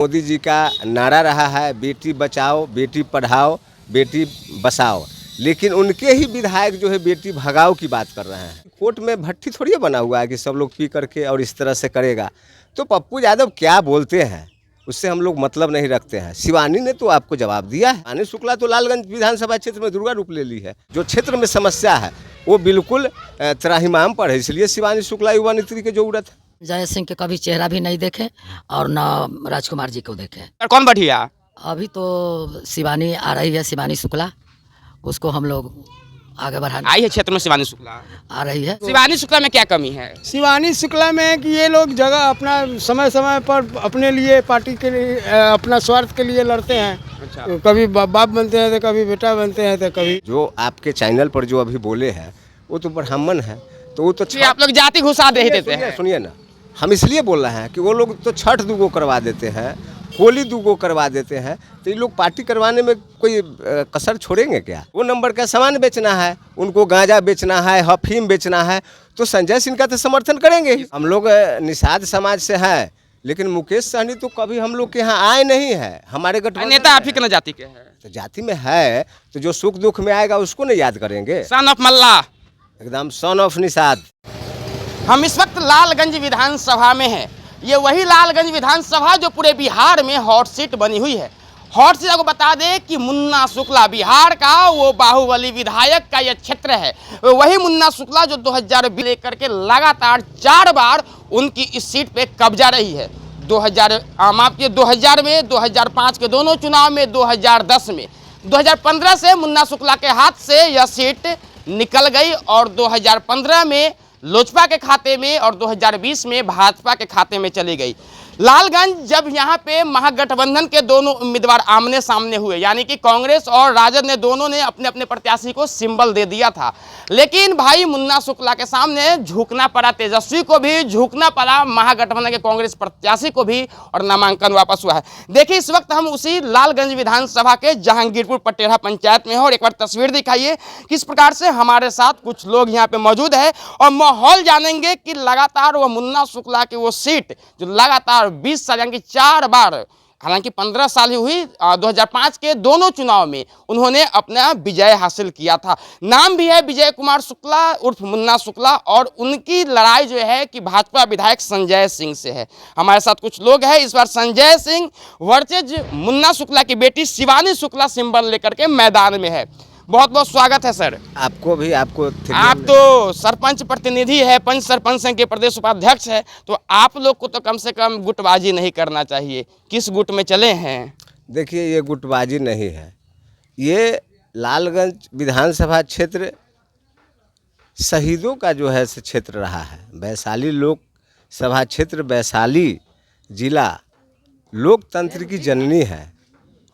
मोदी जी का नारा रहा है बेटी बचाओ, बेटी पढ़ाओ, बेटी बसाओ, लेकिन उनके ही विधायक जो है बेटी भगाओ की बात कर रहे हैं। कोर्ट में भट्टी थोड़ी बना हुआ है कि सब लोग पी करके और इस तरह से करेगा। तो पप्पू यादव क्या बोलते हैं उससे हम लोग मतलब नहीं रखते हैं। शिवानी ने तो आपको जवाब दिया है। शिवानी शुक्ला तो लालगंज विधानसभा क्षेत्र में दुर्गा रूप ले ली है। जो क्षेत्र में समस्या है वो बिल्कुल त्राहिमाम पर है, इसलिए शिवानी शुक्ला युवा नेत्री की जरूरत है। जय सिंह के कभी चेहरा भी नहीं देखे और न राजकुमार जी को देखे। कौन बढ़िया? अभी तो शिवानी आ रही है, शिवानी शुक्ला, उसको हम लोग आगे बढ़ाने आई है क्षेत्र में शिवानी शुक्ला। आ रही है। शिवानी शुक्ला में क्या कमी है? शिवानी शुक्ला में कि ये लोग जगह अपना समय समय पर अपने लिए पार्टी के लिए अपना स्वार्थ के लिए लड़ते हैं। अच्छा। तो कभी बाप बनते हैं तो कभी बेटा बनते हैं तो कभी। जो आपके चैनल पर जो अभी बोले हैं वो तो ब्राह्मण है, तो वो तो आप लोग जाति घुसा दे देते हैं। सुनिए ना, हम इसलिए बोल रहे हैं कि वो लोग तो छठ दूगो करवा देते हैं, होली दूगो करवा देते हैं, तो ये लोग पार्टी करवाने में कोई कसर छोड़ेंगे क्या? वो नंबर का सामान बेचना है, उनको गांजा बेचना है, अफीम बेचना है, तो संजय सिंह का तो समर्थन करेंगे ही। हम लोग निषाद समाज से हैं, लेकिन मुकेश सहनी तो कभी हम लोग के यहाँ आए नहीं है। हमारे गठबंधन नेता आप ही के न जाति के हैं। तो जाति में है तो जो सुख दुख में आएगा उसको नहीं याद करेंगे। सन ऑफ मल्ला, एकदम सन ऑफ निषाद। हम इस वक्त लालगंज विधानसभा में हैं। ये वही लालगंज विधानसभा जो पूरे बिहार में हॉट सीट बनी हुई है। हॉट सीट आपको बता दें कि मुन्ना शुक्ला बिहार का वो बाहुबली विधायक का ये क्षेत्र है। वही मुन्ना शुक्ला जो 2020 लेकर के लगातार 4 बार उनकी इस सीट पे कब्जा रही है। 2000 में, 2005 के दोनों चुनाव में, 2010 में, 2015 से मुन्ना शुक्ला के हाथ से यह सीट निकल गई और 2015 में लोजपा के खाते में और 2020 में भाजपा के खाते में चली गई। लालगंज जब यहाँ पे महागठबंधन के दोनों उम्मीदवार आमने सामने हुए, यानी कि कांग्रेस और राजद ने दोनों ने अपने अपने प्रत्याशी को सिंबल दे दिया था, लेकिन भाई मुन्ना शुक्ला के सामने झुकना पड़ा, तेजस्वी को भी झुकना पड़ा, महागठबंधन के कांग्रेस प्रत्याशी को भी, और नामांकन वापस हुआ है। देखिए इस वक्त हम उसी लालगंज विधानसभा के जहांगीरपुर पटेरा पंचायत में हैं और एक बार तस्वीर दिखाइए किस प्रकार से हमारे साथ कुछ लोग यहाँ पे मौजूद है और माहौल जानेंगे कि लगातार वो मुन्ना शुक्ला की वो सीट जो लगातार 20 साल यानी कि 4 बार, हालांकि 15 साल ही हुई, 2005 के दोनों चुनाव में उन्होंने अपना विजय हासिल किया था। नाम भी है विजय कुमार शुक्ला उर्फ मुन्ना शुक्ला और उनकी लड़ाई जो है कि भाजपा विधायक संजय सिंह से है। हमारे साथ कुछ लोग हैं। इस बार संजय सिंह वर्सेज मुन्ना शुक्ला की बेटी शिवानी शुक्ला सिंबल लेकर के मैदान में है। बहुत बहुत स्वागत है सर। आपको भी। आप तो सरपंच प्रतिनिधि है, पंच सरपंच संघ के प्रदेश उपाध्यक्ष है, तो आप लोग को तो कम से कम गुटबाजी नहीं करना चाहिए। किस गुट में चले हैं? देखिए ये गुटबाजी नहीं है, ये लालगंज विधानसभा क्षेत्र शहीदों का जो है से क्षेत्र रहा है। वैशाली लोकसभा क्षेत्र, वैशाली जिला लोकतंत्र की जननी है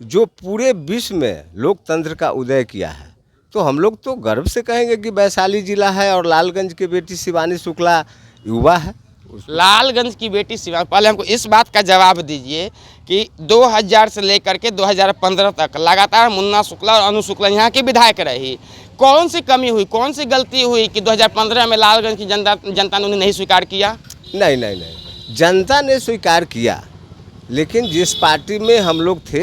जो पूरे विश्व में लोकतंत्र का उदय किया है। तो हम लोग तो गर्व से कहेंगे कि वैशाली जिला है और लालगंज की बेटी शिवानी शुक्ला युवा है। लालगंज की बेटी शिवानी, पहले हमको इस बात का जवाब दीजिए कि 2000 से लेकर के 2015 तक लगातार मुन्ना शुक्ला और अनु शुक्ला यहाँ की विधायक रही। कौन सी कमी हुई, कौन सी गलती हुई कि 2015 में लालगंज की जनता ने उन्हें नहीं स्वीकार किया? नहीं, जनता ने स्वीकार किया, लेकिन जिस पार्टी में हम लोग थे,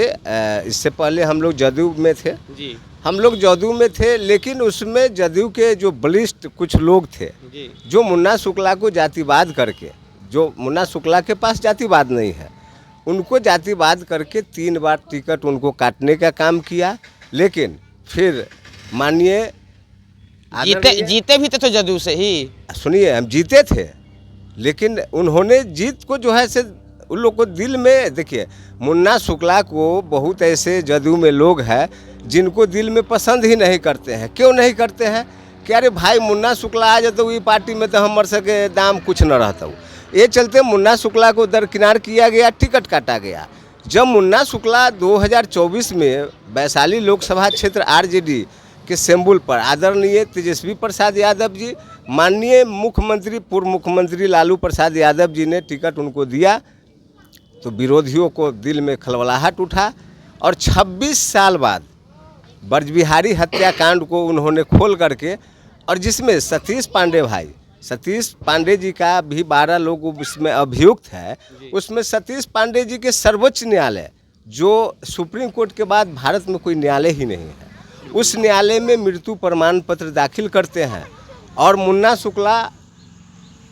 इससे पहले हम लोग जदयू में थे जी। हम लोग जदयू में थे, लेकिन उसमें जदयू के जो बलिष्ठ कुछ लोग थे जी। जो मुन्ना शुक्ला को जातिवाद करके, जो मुन्ना शुक्ला के पास जातिवाद नहीं है, उनको जातिवाद करके 3 बार टिकट उनको काटने का काम किया। लेकिन फिर मानिए जीते भी तो जदयू से ही। सुनिए, हम जीते थे, लेकिन उन्होंने जीत को जो है से उन लोग को दिल में, देखिए मुन्ना शुक्ला को बहुत ऐसे जदयू में लोग हैं जिनको दिल में पसंद ही नहीं करते हैं। क्यों नहीं करते हैं? कि अरे भाई मुन्ना शुक्ला आ जाते हुई पार्टी में तो हमारे सके दाम कुछ न रहता हूँ। ये चलते मुन्ना शुक्ला को दरकिनार किया गया, टिकट काटा गया। जब मुन्ना शुक्ला 2024 में वैशाली लोकसभा क्षेत्र आरजेडी के सिंबल पर आदरणीय तेजस्वी प्रसाद यादव जी, माननीय मुख्यमंत्री, पूर्व मुख्यमंत्री लालू प्रसाद यादव जी ने टिकट उनको दिया, तो विरोधियों को दिल में खलबलाहट उठा और 26 साल बाद ब्रजबिहारी हत्याकांड को उन्होंने खोल करके, और जिसमें सतीश पांडे भाई सतीश पांडे जी का भी 12 लोग उसमें अभियुक्त है। उसमें सतीश पांडे जी के सर्वोच्च न्यायालय, जो सुप्रीम कोर्ट के बाद भारत में कोई न्यायालय ही नहीं है, उस न्यायालय में मृत्यु प्रमाण पत्र दाखिल करते हैं और मुन्ना शुक्ला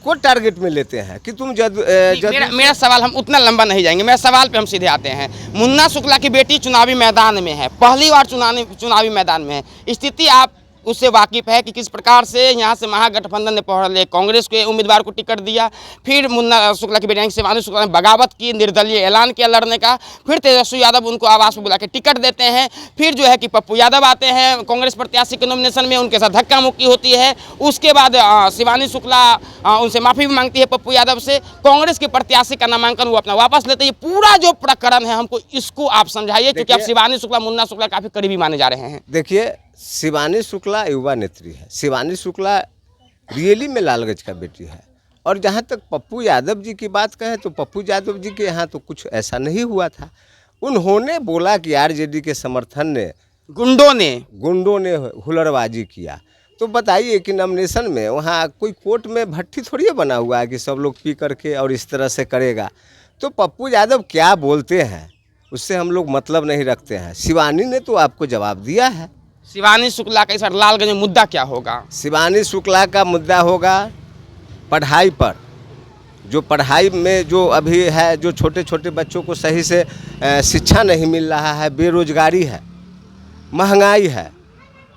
को टारगेट में लेते हैं कि तुम मेरा सवाल, हम उतना लंबा नहीं जाएंगे, मेरा सवाल पे हम सीधे आते हैं। मुन्ना शुक्ला की बेटी चुनावी मैदान में है, पहली बार चुनावी मैदान में है। स्थिति आप उससे वाकिफ है कि किस प्रकार से यहाँ से महागठबंधन ने पहले कांग्रेस के उम्मीदवार को टिकट दिया, फिर मुन्ना शुक्ला की बेटी शिवानी शुक्ला ने बगावत की, निर्दलीय ऐलान किया लड़ने का, फिर तेजस्वी यादव उनको आवास में बुला के टिकट देते हैं, फिर जो है कि पप्पू यादव आते हैं कांग्रेस प्रत्याशी के नॉमिनेशन में, उनके साथ धक्का मुक्की होती है। उसके बाद शिवानी शुक्ला उनसे माफ़ी भी मांगती है पप्पू यादव से, कांग्रेस के प्रत्याशी का नामांकन वो अपना वापस लेते हैं। ये पूरा जो प्रकरण है हमको इसको आप समझाइए, क्योंकि अब शिवानी शुक्ला मुन्ना शुक्ला काफ़ी करीबी माने जा रहे हैं। देखिए, शिवानी शुक्ला युवा नेत्री है, शिवानी शुक्ला रियली में लालगंज का बेटी है। और जहाँ तक पप्पू यादव जी की बात कहें तो पप्पू यादव जी के यहाँ तो कुछ ऐसा नहीं हुआ था। उन्होंने बोला कि आरजेडी के समर्थन ने गुंडों ने हुलड़बाजी किया। तो बताइए कि नॉमिनेशन में वहाँ कोई कोर्ट में भट्टी थोड़ी बना हुआ है कि सब लोग पी करके और इस तरह से करेगा। तो पप्पू यादव क्या बोलते हैं उससे हम लोग मतलब नहीं रखते हैं। शिवानी ने तो आपको जवाब दिया है। शिवानी शुक्ला का इस बार लालगंज में मुद्दा क्या होगा? शिवानी शुक्ला का मुद्दा होगा पढ़ाई पर। जो पढ़ाई में जो अभी है, जो छोटे छोटे बच्चों को सही से शिक्षा नहीं मिल रहा है, बेरोजगारी है, महंगाई है,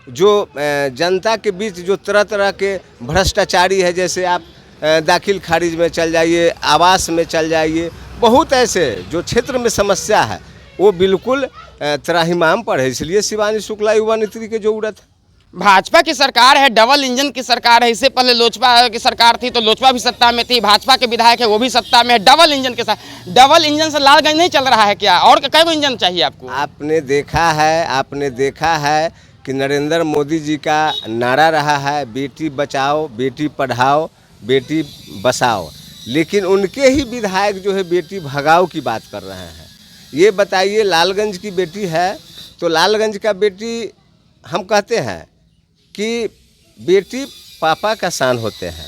जो जनता के बीच जो तरह तरह के भ्रष्टाचारी है, जैसे आप दाखिल खारिज में चल जाइए, आवास में चल जाइए, बहुत ऐसे जो क्षेत्र में समस्या है वो बिल्कुल त्राहिमाम पर है। इसलिए शिवानी शुक्ला युवा नेत्री की जरूरत है। भाजपा की सरकार है, डबल इंजन की सरकार है। इससे पहले लोजपा की सरकार थी तो लोजपा भी सत्ता में थी, भाजपा के विधायक है वो भी सत्ता में है। डबल इंजन के साथ, डबल इंजन से लालगंज नहीं चल रहा है क्या? और कई इंजन चाहिए आपको? आपने देखा है कि नरेंद्र मोदी जी का नारा रहा है बेटी बचाओ, बेटी पढ़ाओ, बेटी बसाओ, लेकिन उनके ही विधायक जो है बेटी भगाओ की बात कर रहे हैं। ये बताइए, लालगंज की बेटी है तो लालगंज का बेटी, हम कहते हैं कि बेटी पापा का शान होते हैं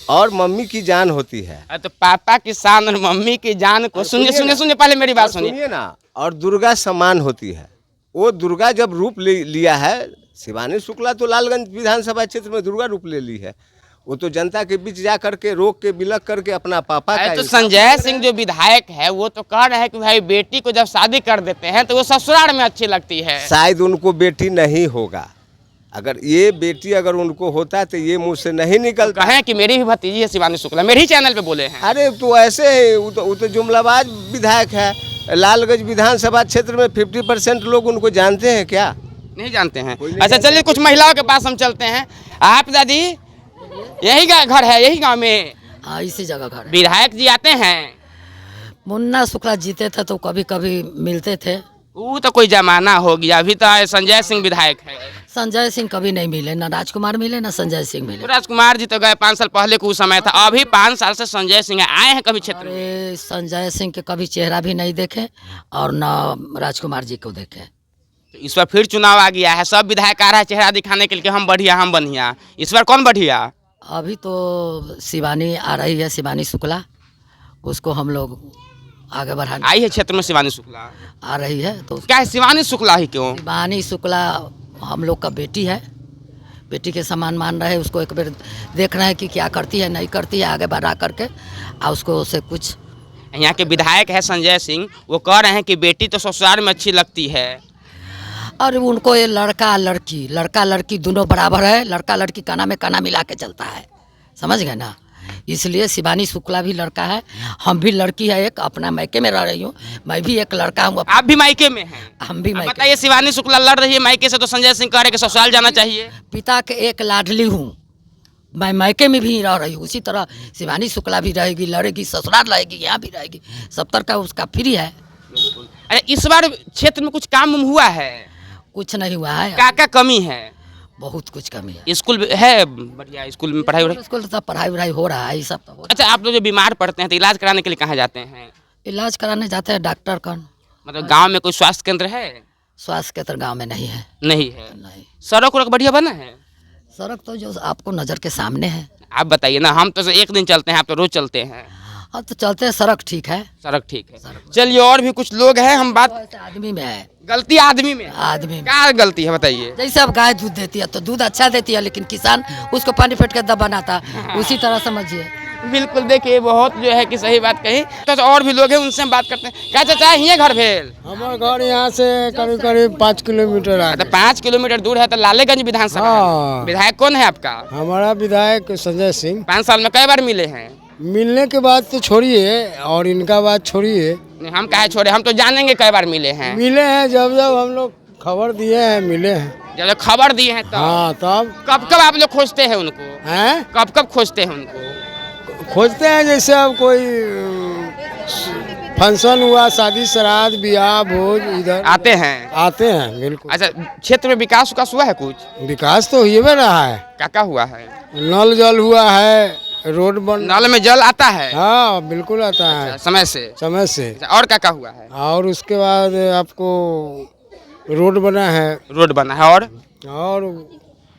और मम्मी की जान होती है। तो पापा की शान और मम्मी की जान को सुनिए पहले मेरी बात सुनिए ना। और दुर्गा समान होती है। वो दुर्गा जब रूप लिया है, शिवानी शुक्ला तो लालगंज विधानसभा क्षेत्र में दुर्गा रूप ले ली है। वो तो जनता के बीच जा करके रोक के बिलक करके अपना पापा का। तो संजय सिंह जो विधायक है वो तो कह रहे हैं कि भाई बेटी को जब शादी कर देते हैं तो वो ससुराल में अच्छी लगती है। शायद उनको बेटी नहीं होगा। अगर ये बेटी अगर उनको होता तो ये मुंह से नहीं निकलता। तो कहें कि मेरी भी भतीजी है शिवानी शुक्ला, मेरे ही चैनल पे बोले हैं। अरे तो ऐसे है, वो तो जुमलाबाज विधायक है। लालगंज विधानसभा क्षेत्र में 50% लोग उनको जानते हैं क्या? नहीं जानते हैं। अच्छा चलिए कुछ महिलाओं के पास हम चलते हैं। आप दादी यही घर है, यही गांव में? हाँ, इसी जगह घर है। विधायक जी आते हैं? मुन्ना शुक्ला जीते थे तो कभी कभी मिलते थे। वो तो कोई जमाना हो गया, अभी तो संजय सिंह विधायक है। संजय सिंह कभी नहीं मिले, ना राजकुमार मिले ना संजय सिंह मिले। राजकुमार जी तो गए 5 साल पहले कुछ समय था, अभी 5 साल से संजय सिंह आए हैं कभी क्षेत्र में? अरे संजय सिंह के कभी चेहरा भी नहीं देखे और न राजकुमार जी को देखे। तो इस बार फिर चुनाव आ गया है, सब विधायक आ रहा है चेहरा दिखाने के लिए हम बढ़िया हम बढ़िया। इस बार कौन बढ़िया? अभी तो शिवानी आ रही है, शिवानी शुक्ला, उसको हम लोग आगे बढ़ाने। आई है क्षेत्र में शिवानी शुक्ला आ रही है तो क्या है शिवानी शुक्ला ही क्यों? शिवानी शुक्ला हम लोग का बेटी है, बेटी के समान मान रहे हैं। उसको एक बार देख रहे हैं कि क्या करती है नहीं करती है, आगे बढ़ा करके और उसको उसे कुछ। यहाँ के विधायक है संजय सिंह, वो कह रहे हैं कि बेटी तो ससुराल में अच्छी लगती है और उनको ये लड़का लड़की दोनों बराबर है। लड़का लड़की काना में काना मिला के चलता है, समझ गए ना। इसलिए शिवानी शुक्ला भी लड़का है, हम भी लड़की है, एक अपना मायके में रह रही हूँ, मैं भी एक लड़का हूँ। आप भी मायके में हैं? हम भी मायके। बताइए, शिवानी शुक्ला लड़ रही है मायके से तो संजय सिंह कह रहे हैं कि ससुराल जाना चाहिए। पिता के एक लाडली हूँ, मैं मायके में भी रह रही हूँ, उसी तरह शिवानी शुक्ला भी रहेगी, लड़ेगी, ससुराल रहेगी, यहाँ भी रहेगी। 70 का उसका फ्री है। अरे इस बार क्षेत्र में कुछ काम हुआ है? कुछ नहीं हुआ है। क्या कमी है? बहुत कुछ कमी है। स्कूल है बढ़िया, स्कूल में पढ़ाई हो रही है? स्कूल तो पढ़ाई हो रहा है, ये सब तो। अच्छा, आप लोग जो बीमार पड़ते हैं तो इलाज कराने के लिए कहाँ जाते हैं? इलाज कराने जाते हैं डॉक्टर का। मतलब गांव में कोई स्वास्थ्य केंद्र है? स्वास्थ्य केंद्र गांव में नहीं है। नहीं है। नहीं। सड़क बढ़िया बना है? सड़क तो जो आपको नज़र के सामने है। आप बताइए ना, हम तो एक दिन चलते हैं, आप तो रोज चलते हैं। अब तो चलते हैं, सड़क ठीक है। सड़क ठीक है। चलिए और भी कुछ लोग हैं, हम बात। ऐसे आदमी में है, गलती आदमी में है। आदमी में। क्या गलती है बताइए। जैसे अब गाय दूध देती है तो दूध अच्छा देती है, लेकिन किसान उसको पानी फेंट के दब बनाता, उसी तरह समझिए। बिल्कुल, देखिए बहुत जो है कि सही बात कही। तो और भी लोग हैं, उनसे हम बात करते हैं। क्या चाचा ये घर भेल? हमारा घर यहाँ से करीब करीब 5 किलोमीटर तो आगे। 5 किलोमीटर दूर है, तो लालेगंज विधानसभा है। हाँ। विधायक कौन है आपका? हमारा विधायक संजय सिंह। 5 साल में कई बार मिले हैं? मिलने के बाद तो छोड़िए, और इनका बात छोड़िए। नहीं, हम काहे छोड़े, हम तो जानेंगे कई बार मिले हैं। मिले हैं, जब जब हम लोग खबर दिए हैं मिले हैं। जब खबर दिए हैं तब। हाँ, तब कब कब आप लोग खोजते हैं उनको? हैं, कब कब खोजते हैं उनको? खोजते हैं। जैसे अब कोई फंक्शन हुआ, शादी श्राद्ध ब्याह भोज, इधर आते हैं। आते हैं। बिल्कुल। अच्छा, क्षेत्र में विकास उकास हुआ है कुछ? विकास तो हुए में रहा है। क्या क्या हुआ है? नल जल हुआ है, रोड बन। नल में जल आता है? हाँ, बिल्कुल आता है, समय से। समय से। अच्छा, और क्या क्या हुआ है? और उसके बाद आपको रोड बना है। रोड बना है। और और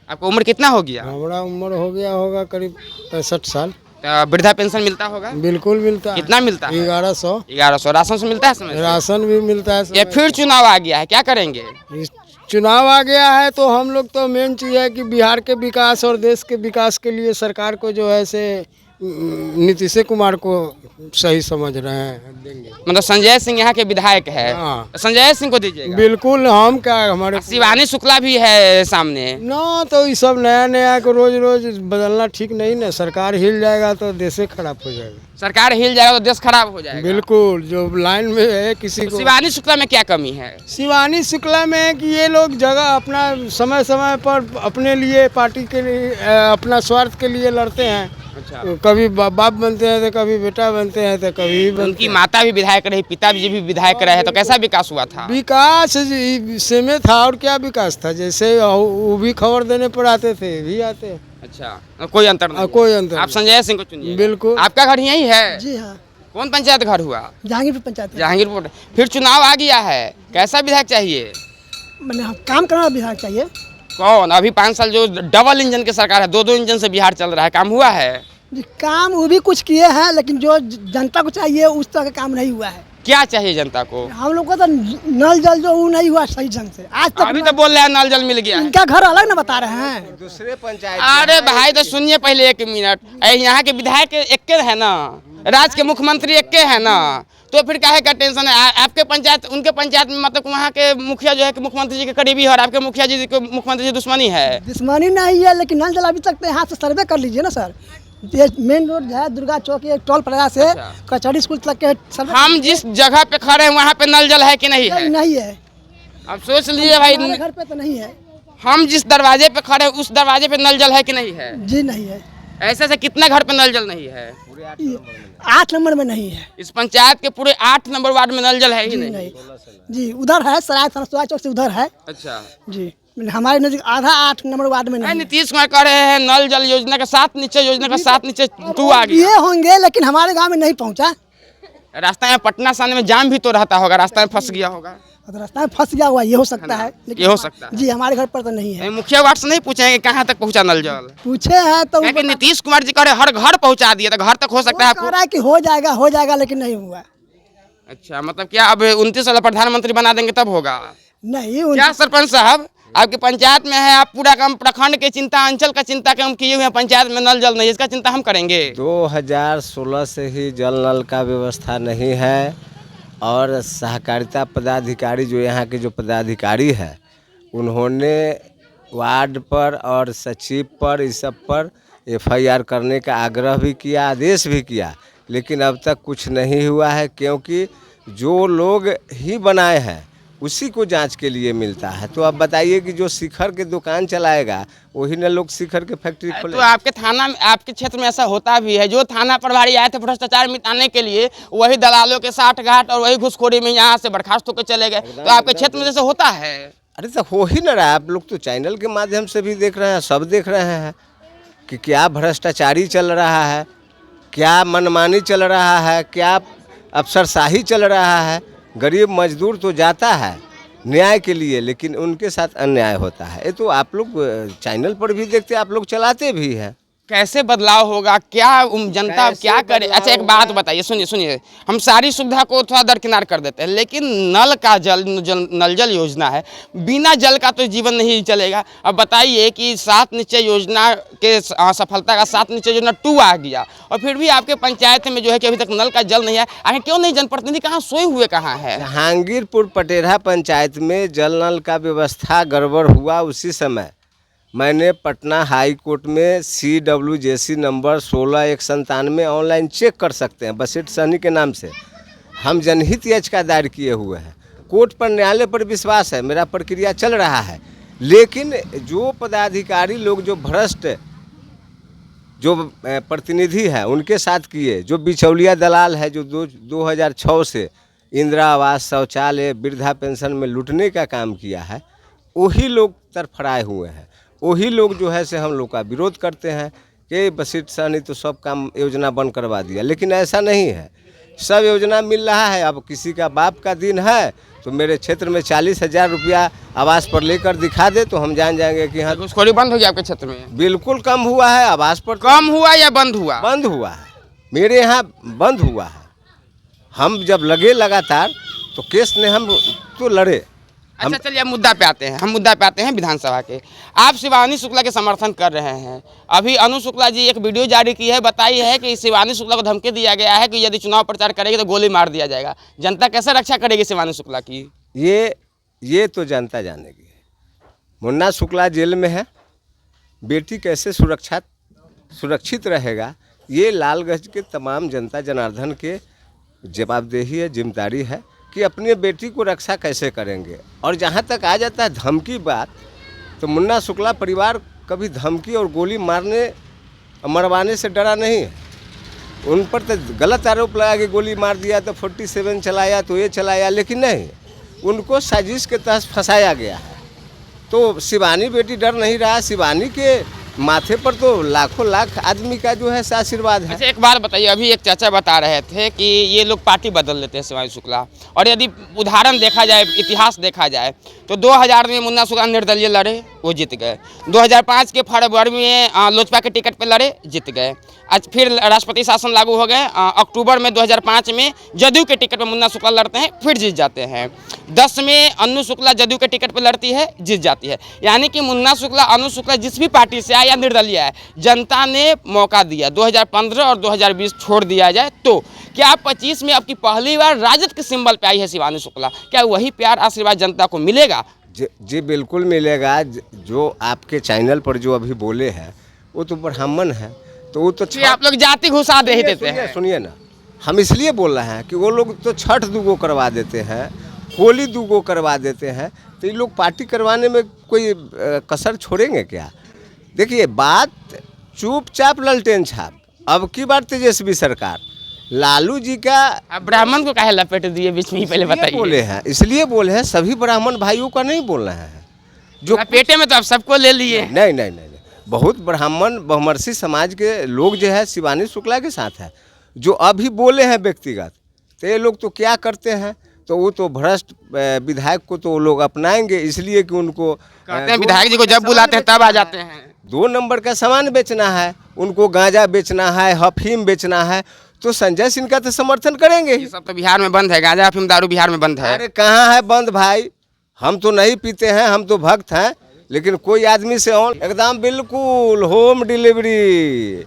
आपको उम्र कितना हो गया? हमारा उम्र हो गया होगा करीब 65 साल। तो वृद्धा पेंशन मिलता होगा? बिल्कुल मिलता है। कितना मिलता है? 1100। 1100। राशन से मिलता है समय से? राशन भी मिलता है ये समय फिर चुनाव आ गया है, क्या करेंगे? इस चुनाव आ गया है तो हम लोग तो मेन चीज़ है कि बिहार के विकास और देश के विकास के लिए सरकार को जो है से नीतीश कुमार को सही समझ रहे हैं, देंगे। मतलब संजय सिंह यहाँ के विधायक है। हाँ। संजय सिंह को दीजिएगा? बिल्कुल। हम क्या, हमारे शिवानी शुक्ला भी है सामने। ना, तो ये सब नया नया को रोज रोज बदलना ठीक नहीं ना। सरकार हिल जाएगा तो देश खराब हो जाएगा। सरकार हिल जाएगा तो देश खराब हो जाएगा। बिल्कुल। जो लाइन में है किसी को। शिवानी शुक्ला में क्या कमी है? शिवानी शुक्ला में है कि ये लोग जगह अपना समय समय पर अपने लिए, पार्टी के लिए, अपना स्वार्थ के लिए लड़ते हैं। अच्छा। कभी बाप बनते हैं तो कभी बेटा बनते हैं तो कभी बनते उनकी माता भी विधायक रही, पिताजी भी विधायक रहे, तो कैसा विकास हुआ था? विकास सेमे था, और क्या विकास था। जैसे वो भी खबर देने पर आते थे, भी आते हैं। अच्छा, कोई अंतर नहीं? कोई अंतर आप संजय सिंह को चुनिए। बिल्कुल। आपका घर यही है? जी हाँ, कौन पंचायत घर हुआ? जहांगीरपुर पंचायत। जहांगीरपुर। फिर चुनाव आ गया है, कैसा विधायक चाहिए? मैंने काम करना विधायक चाहिए। कौन? अभी 5 साल जो डबल इंजन की सरकार है, 2-2 इंजन से बिहार चल रहा है, काम हुआ है? जी, काम वो भी कुछ किए हैं, लेकिन जो जनता को चाहिए उस तरह का काम नहीं हुआ है। क्या चाहिए जनता को? हम लोग को तो नल जल जो वो नहीं हुआ सही ढंग से आज तक। अभी तो बोल रहे हैं नल जल मिल गया है। इनका घर अलग ना बता रहे हैं। दूसरे पंचायत। अरे भाई तो सुनिए पहले 1 मिनट। यहाँ के विधायक एक है ना, राज्य के मुख्यमंत्री एक है ना, तो फिर काहे का टेंशन है? आपके पंचायत उनके पंचायत में मतलब वहाँ के मुखिया जो है कि मुख्यमंत्री जी के करीबी है, और आपके मुखिया जी को मुख्यमंत्री जी दुश्मनी है? दुश्मनी नहीं है, लेकिन नल जल अभी तक तो यहाँ से सर्वे कर लीजिए ना सर। ये मेन रोड है दुर्गा चौक, ये टोल प्लाजा से कचहरी स्कूल तक के सर्वे। हम जिस जगह पे खड़े हैं वहाँ पे नल जल है कि नहीं है? नहीं है। अब सोच लीजिए भाई, हमारे घर पे तो नहीं है। हम जिस दरवाजे पे खड़े हैं उस दरवाजे पे नल जल है कि नहीं है? जी नहीं है। ऐसे से कितना घर पे नल जल नहीं है? 8 नंबर में नहीं है। इस पंचायत के पूरे 8 नंबर वार्ड में नल जल है ही नहीं। जी, उधर है सराय थाना चौक से उधर है। अच्छा जी, हमारे नजदीक आधा 8 नंबर वार्ड में नहीं। नीतीश कुमार कह रहे हैं नल जल योजना का 7 नीचे, योजना का 7 नीचे 2 आ गया। ये होंगे, लेकिन हमारे गांव में नहीं पहुंचा। रास्ता में पटना से आने में जाम भी तो रहता होगा, रास्ता में फंस गया होगा। तो रास्ता में फंस गया हुआ ये हो सकता है, ये हो सकता है। जी, हमारे घर पर तो नहीं है। मुखिया वार्ड से नहीं पूछेंगे कहाँ तक पहुँचा नल जल? पूछे हैं तो क्योंकि नीतीश कुमार जी कह रहे हर घर पहुँचा दिया, तो घर तक हो सकता है कह रहा है कि हो जाएगा, लेकिन नहीं हुआ। अच्छा, मतलब क्या अब 29 वाला प्रधानमंत्री बना देंगे तब होगा? नहीं क्या सरपंच साहब, आपकी पंचायत में है, आप पूरा काम प्रखंड की चिंता, अंचल का चिंता काम किए हुए हैं, पंचायत में नल जल नहीं, इसका चिंता हम करेंगे। 2016 से ही जल नल का व्यवस्था नहीं है, और सहकारिता पदाधिकारी जो यहाँ के जो पदाधिकारी है, उन्होंने वार्ड पर और सचिव पर इस सब पर FIR करने का आग्रह भी किया, आदेश भी किया, लेकिन अब तक कुछ नहीं हुआ है। क्योंकि जो लोग ही बनाए हैं उसी को जांच के लिए मिलता है। तो अब बताइए कि जो शिखर के दुकान चलाएगा वही न लोग शिखर के फैक्ट्री खोले। तो आपके थाना में, आपके क्षेत्र में ऐसा होता भी है, जो थाना प्रभारी आए थे भ्रष्टाचार मिटाने के लिए, वही दलालों के साठ घाट और वही घुसखोरी में यहाँ से बर्खास्त होकर चले गए। तो आपके क्षेत्र में जैसे होता है? अरे तो हो ही न रहा है। आप लोग तो चैनल के माध्यम से भी देख रहे हैं, सब देख रहे हैं कि क्या भ्रष्टाचारी चल रहा है, क्या मनमानी चल रहा है, क्या अफसरशाही चल रहा है। गरीब मजदूर तो जाता है न्याय के लिए, लेकिन उनके साथ अन्याय होता है। ये तो आप लोग चैनल पर भी देखते, आप लोग चलाते भी हैं। कैसे बदलाव होगा, क्या जनता अब क्या करे? अच्छा एक बात बताइए, सुनिए सुनिए, हम सारी सुविधा को थोड़ा दरकिनार कर देते हैं, लेकिन नल का नल जल योजना है, बिना जल का तो जीवन नहीं चलेगा। अब बताइए कि 7 निश्चय योजना के सफलता का 7 निश्चय योजना 2 आ गया और फिर भी आपके पंचायत में जो है कि अभी तक नल का जल नहीं है। आखिर क्यों नहीं? जनप्रतिनिधि कहाँ सोए हुए कहाँ है? जहांगीरपुर पटेरा पंचायत में जल नल का व्यवस्था गड़बड़ हुआ, उसी समय मैंने पटना हाई कोर्ट में CWJC नंबर 16/197 ऑनलाइन चेक कर सकते हैं, बसीट सहनी के नाम से हम जनहित याचिका दायर किए हुए हैं। कोर्ट पर, न्यायालय पर विश्वास है, मेरा प्रक्रिया चल रहा है। लेकिन जो पदाधिकारी लोग जो भ्रष्ट जो प्रतिनिधि है उनके साथ किए, जो बिचौलिया दलाल है, जो 2006 से इंदिरा आवास, शौचालय, वृद्धा पेंशन में लूटने का काम किया है, वही लोग तरफड़ाए हुए हैं। वही लोग जो है से हम लोग का विरोध करते हैं कि बसीट सहनी तो सब काम योजना बंद करवा दिया, लेकिन ऐसा नहीं है, सब योजना मिल रहा है। अब किसी का बाप का दिन है तो मेरे क्षेत्र में 40,000 रुपया आवास पर लेकर दिखा दे तो हम जान जाएंगे कि हाँ घूसखोरी बंद हो गया आपके क्षेत्र में? बिल्कुल कम हुआ है। आवास पर कम हुआ या बंद हुआ? बंद हुआ है, मेरे यहाँ बंद हुआ है। हम जब लगे लगातार तो केस ने हम तो लड़े। अच्छा चलिए अब मुद्दा पे आते हैं, हम मुद्दा पे आते हैं विधानसभा के। आप शिवानी शुक्ला के समर्थन कर रहे हैं। अभी अनु शुक्ला जी एक वीडियो जारी की है, बताई है कि शिवानी शुक्ला को धमकी दिया गया है कि यदि चुनाव प्रचार करेगी तो गोली मार दिया जाएगा। जनता कैसे रक्षा करेगी शिवानी शुक्ला की? ये तो जनता जानेगी। मुन्ना शुक्ला जेल में है, बेटी कैसे सुरक्षित रहेगा, ये लालगंज के तमाम जनता जनार्दन के जवाबदेही है, जिम्मेदारी है कि अपनी बेटी को रक्षा कैसे करेंगे। और जहाँ तक आ जाता है धमकी बात, तो मुन्ना शुक्ला परिवार कभी धमकी और गोली मारने मरवाने से डरा नहीं है। उन पर तो गलत आरोप लगा कि गोली मार दिया तो 47 चलाया तो ये चलाया, लेकिन नहीं, उनको साजिश के तहत फंसाया गया है। तो शिवानी बेटी डर नहीं रहा, शिवानी के माथे पर तो लाखों लाख आदमी का जो है आशीर्वाद है। अच्छा एक बात बताइए, अभी एक चाचा बता रहे थे कि ये लोग पार्टी बदल लेते हैं शिवानी शुक्ला, और यदि उदाहरण देखा जाए, इतिहास देखा जाए तो 2000 में मुन्ना शुक्ला निर्दलीय लड़े, वो जीत गए। 2005 के फरवरी में लोजपा के टिकट पर लड़े, जीत गए। आज फिर राष्ट्रपति शासन लागू हो गए, अक्टूबर में 2005 में जदयू के टिकट पर मुन्ना शुक्ला लड़ते हैं, फिर जीत जाते हैं। 10 में अनु शुक्ला जदयू के टिकट पर लड़ती है, जीत जाती है। यानी कि मुन्ना शुक्ला, अनु शुक्ला जिस भी पार्टी से आए या निर्दलीय है, जनता ने मौका दिया। 2015 और 2020 छोड़ दिया जाए तो क्या 25 में अब की पहली बार राजद के सिंबल पे आई है शिवानी शुक्ला, क्या वही प्यार आशीर्वाद जनता को मिलेगा? जी बिल्कुल मिलेगा। जो आपके चैनल पर जो अभी बोले हैं वो तो ब्राह्मण है, तो वो तो आप लोग जाति घुसा दे देते हैं। सुनिए ना, हम इसलिए बोल रहे हैं कि वो लोग तो छठ दूगो करवा देते हैं, होली दूगो करवा देते हैं, तो ये लोग पार्टी करवाने में कोई कसर छोड़ेंगे क्या? देखिए बात चुपचाप ललटेन छाप। अब की बार तेजस्वी सरकार लालू जी का, अब ब्राह्मण को काहे लपेट दिए बीच में, पहले बताइए। बोले हैं इसलिए बोले हैं, सभी ब्राह्मण भाइयों का नहीं बोल रहे हैं। जो पेटे में तो आप सबको ले लिए। नहीं, बहुत ब्राह्मण बहुमर्सी समाज के लोग जो है शिवानी शुक्ला के साथ है। जो अभी बोले हैं व्यक्तिगत, तो ये लोग तो क्या करते हैं, तो वो तो भ्रष्ट विधायक को तो वो लोग अपनाएंगे, इसलिए कि उनको कहते हैं विधायक जी को जब बुलाते हैं तब आ जाते हैं। 2 नंबर का सामान बेचना है, उनको गांजा बेचना है, अफीम बेचना है, तो संजय सिंह का तो समर्थन करेंगे। ये सब तो बिहार में बंद है, गांजा अफीम दारू बिहार में बंद है। अरे कहाँ है बंद भाई, हम तो नहीं पीते हैं, हम तो भक्त हैं, लेकिन कोई आदमी से एकदम बिल्कुल होम डिलीवरी।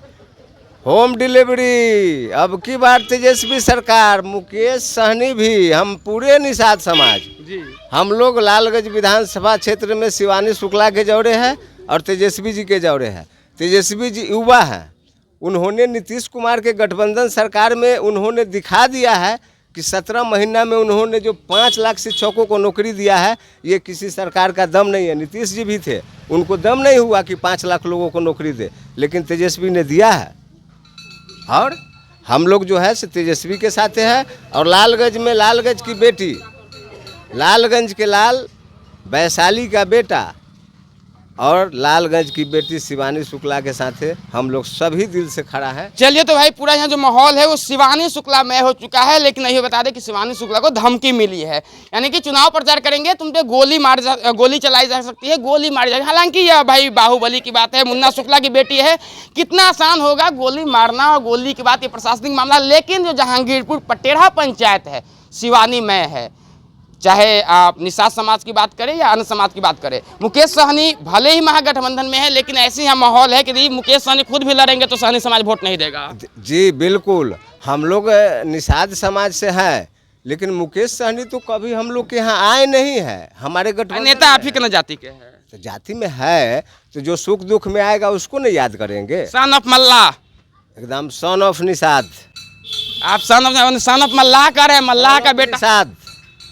अब की बार तेजस्वी सरकार, मुकेश सहनी भी, हम पूरे निषाद समाज जी, हम लोग लालगंज विधानसभा क्षेत्र में शिवानी शुक्ला के जौरे हैं और तेजस्वी जी के जौरे हैं। तेजस्वी जी युवा हैं, उन्होंने नीतीश कुमार के गठबंधन सरकार में उन्होंने दिखा दिया है कि 17 महीना में उन्होंने जो 5 लाख शिक्षकों को नौकरी दिया है, ये किसी सरकार का दम नहीं है। नीतीश जी भी थे, उनको दम नहीं हुआ कि 5 लाख लोगों को नौकरी दे, लेकिन तेजस्वी ने दिया है। और हम लोग जो है तेजस्वी के साथ है। और लालगंज में लालगंज की बेटी, लालगंज के लाल, वैशाली का बेटा, और लालगंज की बेटी शिवानी शुक्ला के साथ हम लोग सभी दिल से खड़ा है। चलिए तो भाई पूरा यहाँ जो माहौल है वो शिवानी शुक्ला में हो चुका है, लेकिन ये बता दें कि शिवानी शुक्ला को धमकी मिली है, यानी कि चुनाव प्रचार करेंगे तुम पे गोली चलाई जा सकती है, गोली मारी जाएगी। हालांकि यह भाई बाहुबली की बात है, मुन्ना शुक्ला की बेटी है, कितना आसान होगा गोली मारना और गोली की बात, ये प्रशासनिक मामला। लेकिन जो जहांगीरपुर पटेढ़ा पंचायत है शिवानी में है, चाहे आप निषाद समाज की बात करें या अन्य समाज की बात करें, मुकेश सहनी भले ही महागठबंधन में है, लेकिन ऐसे यहाँ माहौल है कि यदि मुकेश सहनी खुद भी लड़ेंगे तो सहनी समाज वोट नहीं देगा। जी बिल्कुल, हम लोग निषाद समाज से हैं, लेकिन मुकेश सहनी तो कभी हम लोग के यहाँ आए नहीं है। हमारे गठबंधन नेता आप ही के न जाति के हैं, तो जाति में है तो जो सुख दुख में आएगा उसको नहीं याद करेंगे। सन ऑफ मल्लाह, एकदम सन ऑफ निषाद। आप सन ऑफ मल्लाह कर रहे हैं, मल्लाह का बेटा निषाद,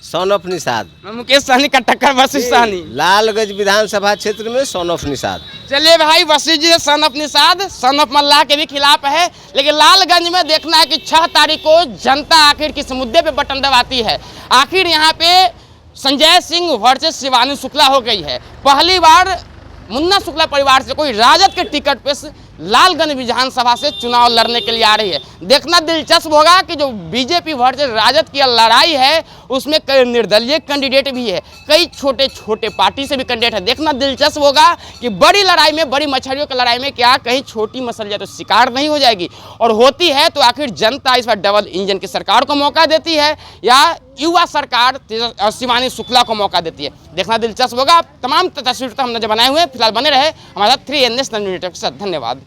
सन ऑफ निषाद। मुकेश सहनी का टक्कर वशिष्ठ सहनी, लालगंज विधानसभा क्षेत्र में सन ऑफ निषाद। चलिए भाई Vashishtha ji son of Nishad, son of Mallah के भी खिलाफ है, लेकिन लालगंज में देखना है कि 6 तारीख को जनता आखिर किस मुद्दे पे बटन दबाती है। आखिर यहाँ पे संजय सिंह वर्सेस शिवानी शुक्ला हो गई है। पहली बार मुन्ना शुक्ला परिवार से कोई राजद के टिकट पे लालगंज विधानसभा से चुनाव लड़ने के लिए आ रही है। देखना दिलचस्प होगा कि जो बीजेपी वर्सेस राजद की लड़ाई है उसमें कई निर्दलीय कैंडिडेट भी है, कई छोटे छोटे पार्टी से भी कैंडिडेट है। देखना दिलचस्प होगा कि बड़ी लड़ाई में, बड़ी मछलियों की लड़ाई में क्या कहीं छोटी मछलियाँ तो शिकार नहीं हो जाएगी, और होती है तो आखिर जनता इस बार डबल इंजन की सरकार को मौका देती है या युवा सरकार शिवानी शुक्ला को मौका देती है। देखना दिलचस्प होगा। तमाम तस्वीर हमने जो बनाए हुए हैं, फिलहाल बने रहे हमारे साथ 3N नेशनल न्यूज़ नेटवर्क के साथ। धन्यवाद।